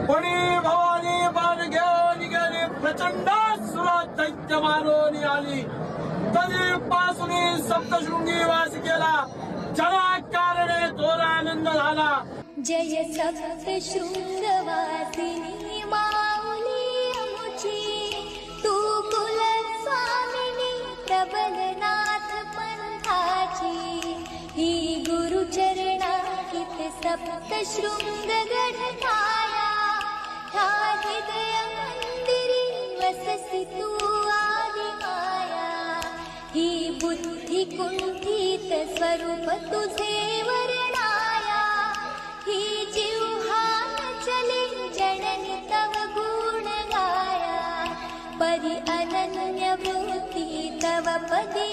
कोणी भवानी बाण घेऊन गेली प्रचंड सुरात दैत्य मारून आली तरी पासून सप्तशृंगी वास केला जरा कारणे थोर आनंद झाला। जय सप्तशृंगवासिनी माऊली अमुची तू कुलस्वामिनी प्रबलनाथ पंथाची ही गुरुचरणाहित सप्तशृंग गढकाया ह्या हृदय मंदिरी वससी तू आदिमाया ही बुद्धी कुंठित स्वरूप तुझे वर्णाया ही जिह्वान चले जननी तव गुण गाया परि अनन्य वृत्ती तव पदी